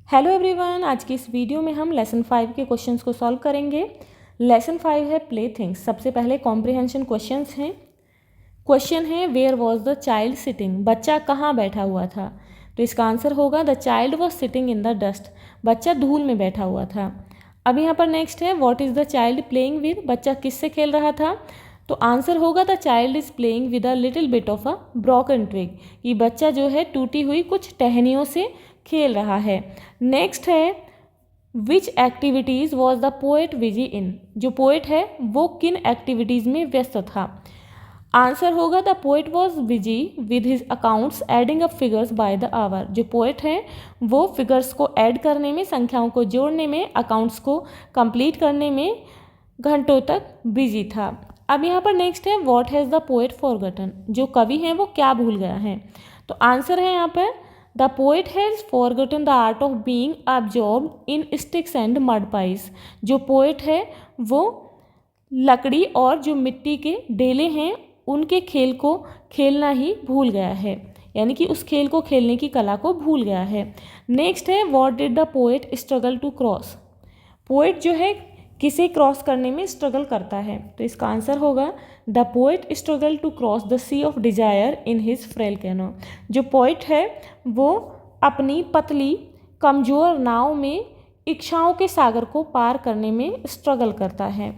Hello everyone, आज की इस वीडियो में हम लेसन 5 के क्वेश्चंस को सॉल्व करेंगे। लेसन 5 है प्ले थिंग्स। सबसे पहले कॉम्प्रिहेंशन क्वेश्चंस हैं। क्वेश्चन है where was the child sitting, बच्चा कहाँ बैठा हुआ था। तो इसका आंसर होगा the child was sitting in the dust, बच्चा धूल में बैठा हुआ था। अब यहाँ पर नेक्स्ट है what is the child playing with, बच्चा किससे खेल रहा था। तो आंसर होगा the child is playing with a little bit of a broken twig, कि बच्चा जो है टूटी हुई कुछ टहनियों से खेल रहा है। नेक्स्ट है which activities was the poet busy in, जो पोएट है वो किन एक्टिविटीज़ में व्यस्त था। आंसर होगा the poet was busy with his accounts adding up figures by the hour, जो पोएट है वो फिगर्स को ऐड करने में, संख्याओं को जोड़ने में, अकाउंट्स को कंप्लीट करने में घंटों तक बिजी था। अब यहाँ पर नेक्स्ट है what has the poet forgotten, जो कवि हैं वो क्या भूल गया है। तो आंसर है यहाँ पर the poet has forgotten the art of being absorbed in sticks and mud price, जो पोएट है वो लकड़ी और जो मिट्टी के डेले हैं उनके खेल को खेलना ही भूल गया है, यानी कि उस खेल को खेलने की कला को भूल गया है। नेक्स्ट है what did the poet struggle to cross, poet जो है किसे क्रॉस करने में स्ट्रगल करता है। तो इसका आंसर होगा the poet struggle to cross the sea of desire in his frail canoe, जो पोएट है वो अपनी पतली कमज़ोर नाव में इच्छाओं के सागर को पार करने में स्ट्रगल करता है।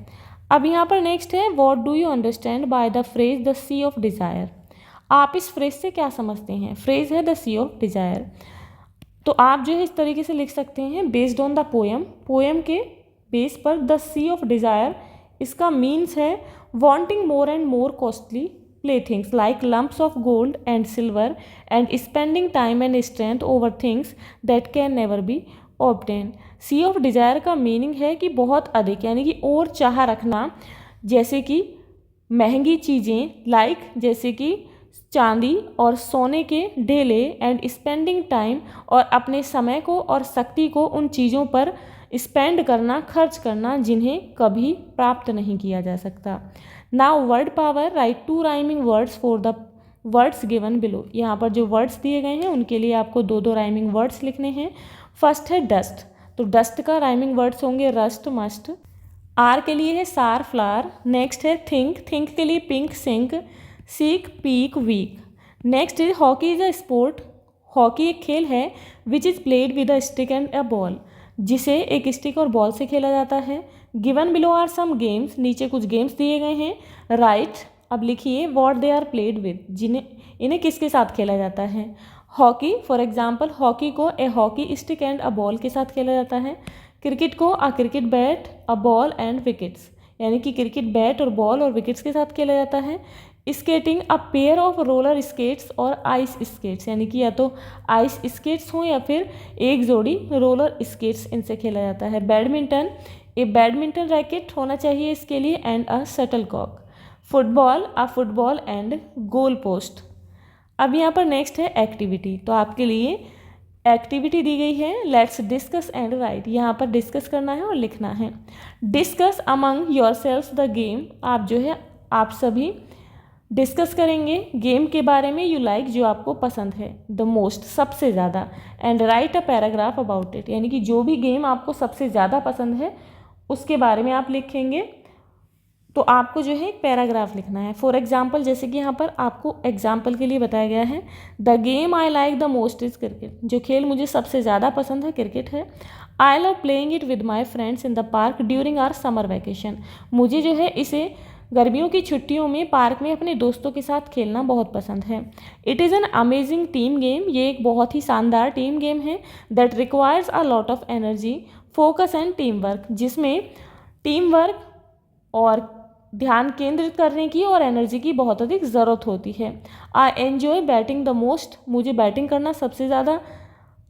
अब यहाँ पर नेक्स्ट है what do you understand by the phrase the sea of desire, आप इस फ्रेज से क्या समझते हैं। फ्रेज है द सी ऑफ डिज़ायर। तो आप जो है इस तरीके से लिख सकते हैं based on the poem, poem के बेस पर द सी ऑफ डिज़ायर, इसका मीन्स है wanting more and more costly play things like lumps of gold and silver and spending time and strength over things that can never be obtain. Sea of desire का meaning है कि बहुत अधिक, यानी कि और चाह रखना, जैसे कि महंगी चीज़ें लाइक जैसे कि चांदी और सोने के ढेले, एंड स्पेंडिंग टाइम और अपने समय को और शक्ति को उन चीज़ों पर स्पेंड करना, खर्च करना जिन्हें कभी प्राप्त नहीं किया जा सकता। Now word power, right 2 rhyming words for the words given below. यहाँ पर जो वर्ड्स दिए गए हैं उनके लिए आपको 2 राइमिंग वर्ड्स लिखने हैं। फर्स्ट है डस्ट, तो डस्ट का राइमिंग वर्ड्स होंगे रस्ट, मस्ट। आर के लिए है सार, फ्लावर। नेक्स्ट है थिंक, थिंक के लिए pink, sink, seek, peek, week. Next is hockey is a sport, hockey एक खेल है which is played with a stick and a ball, जिसे एक स्टिक और बॉल से खेला जाता है। Given below are some games, नीचे कुछ गेम्स दिए गए हैं। राइट, अब लिखिए what they are played with, इन्हें किसके साथ खेला जाता है। हॉकी, फॉर एग्जाम्पल हॉकी को a hockey stick and a ball के साथ खेला जाता है। क्रिकेट को a cricket bat, a ball and wickets, यानी कि क्रिकेट बैट और बॉल और विकेट्स के साथ खेला जाता है। Skating a pair of roller skates और आइस स्केट्स, यानी कि या तो आइस स्केट्स हों या फिर एक जोड़ी रोलर स्केट्स, इनसे खेला जाता है। बैडमिंटन, ए बैडमिंटन रैकेट होना चाहिए इसके लिए, and a shuttlecock. Football, a football and goal post. अब यहाँ पर नेक्स्ट है एक्टिविटी, तो आपके लिए एक्टिविटी दी गई है लेट्स डिस्कस एंड राइट, यहाँ पर डिस्कस करना है और लिखना है। Discuss among your self the game, आप जो है आप सभी डिस्कस करेंगे गेम के बारे में, यू लाइक जो आपको पसंद है, द मोस्ट सबसे ज़्यादा, and right a paragraph about it, यानी कि जो भी गेम आपको सबसे ज़्यादा पसंद है उसके बारे में आप लिखेंगे। तो आपको जो है एक पैराग्राफ लिखना है। फॉर एग्जाम्पल, जैसे कि यहाँ पर आपको एग्जाम्पल के लिए बताया गया है the game I like the most is cricket, जो खेल मुझे सबसे ज़्यादा पसंद है क्रिकेट है। I love playing it with my friends in the park during our summer vacation, मुझे जो है इसे गर्मियों की छुट्टियों में पार्क में अपने दोस्तों के साथ खेलना बहुत पसंद है। It is an amazing team game, ये एक बहुत ही शानदार टीम गेम है। That requires a lot of energy, focus and team work, जिसमें टीम वर्क और ध्यान केंद्रित करने की और एनर्जी की बहुत अधिक ज़रूरत होती है। I enjoy batting the most, मुझे बैटिंग करना सबसे ज़्यादा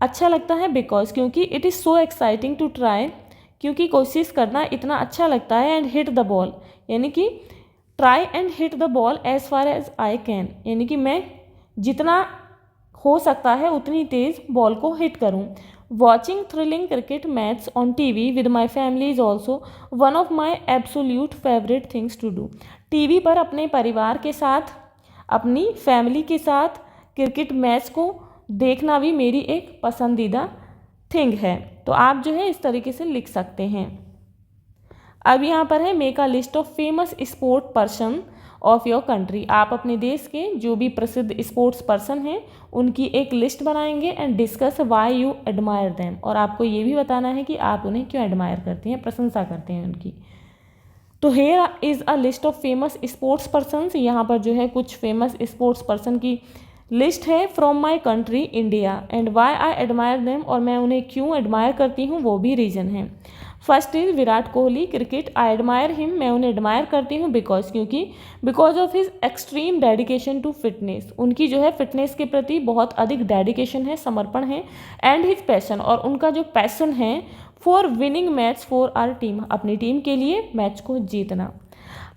अच्छा लगता है। बिकॉज, क्योंकि it is so exciting to try, क्योंकि कोशिश करना इतना अच्छा लगता है। एंड हिट द बॉल, यानी कि try and hit the ball as far as I can, यानी कि मैं जितना हो सकता है उतनी तेज़ बॉल को हिट करूं। Watching thrilling cricket match on TV with my family is also one of my absolute favourite things to do, TV पर अपने परिवार के साथ, अपनी फैमिली के साथ क्रिकेट मैच को देखना भी मेरी एक पसंदीदा थिंग है। तो आप जो है इस तरीके से लिख सकते हैं। अब यहाँ पर है make a list of famous sport person of your country. आप अपने देश के जो भी प्रसिद्ध स्पोर्ट्स पर्सन हैं उनकी एक लिस्ट बनाएंगे and discuss why you admire them, और आपको ये भी बताना है कि आप उन्हें क्यों एडमायर करते हैं, प्रशंसा करते हैं उनकी। तो here is a list of famous sports persons, यहाँ पर जो है कुछ फेमस स्पोर्ट्स पर्सन की लिस्ट है from my country India and why I admire them, और मैं उन्हें क्यों एडमायर करती हूँ वो भी रीज़न है। First is Virat Kohli cricket, I admire him, मैं उन्हें एडमायर करती हूँ because of his extreme dedication to fitness, उनकी जो है फिटनेस के प्रति बहुत अधिक डेडिकेशन है, समर्पण है, एंड हिज पैशन, और उनका जो पैसन है for winning match for our team, अपनी टीम के लिए मैच को जीतना।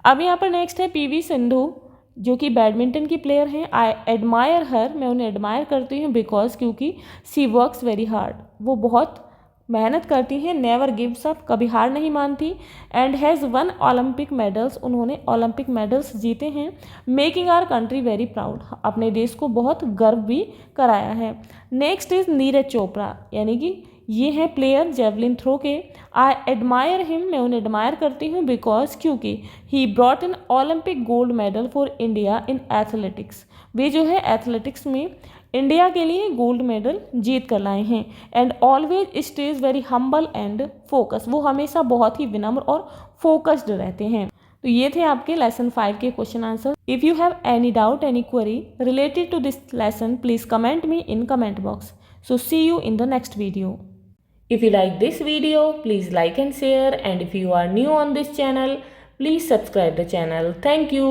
अब यहाँ पर नेक्स्ट है पीवी सिंधु जो कि बैडमिंटन की प्लेयर हैं, आई एडमायर हर, मैं उन्हें एडमायर करती हूँ क्योंकि सी वर्क्स वेरी हार्ड, वो बहुत मेहनत करती हैं, नेवर गिव्स अप, कभी हार नहीं मानती, and has won Olympic medals, उन्होंने ओलंपिक मेडल्स जीते हैं, making our country very proud, अपने देश को बहुत गर्व भी कराया है। नेक्स्ट इज नीरज चोपड़ा, यानी कि ये हैं प्लेयर जेवलिन थ्रो के, आई एडमायर हिम, मैं उन्हें एडमायर करती हूँ क्योंकि he brought an Olympic gold medal for India in athletics, वे जो है एथलेटिक्स में इंडिया के लिए गोल्ड मेडल जीत कर लाए हैं, and always stage very humble and focus, वो हमेशा बहुत ही विनम्र और फोकस्ड रहते हैं। तो ये थे आपके लेसन 5 के question answer. If you have any doubt any query related to this lesson please comment me in comment box. So see you in the next video. If you like this video, please like and share, and if you are new on this channel, please subscribe the channel. Thank you.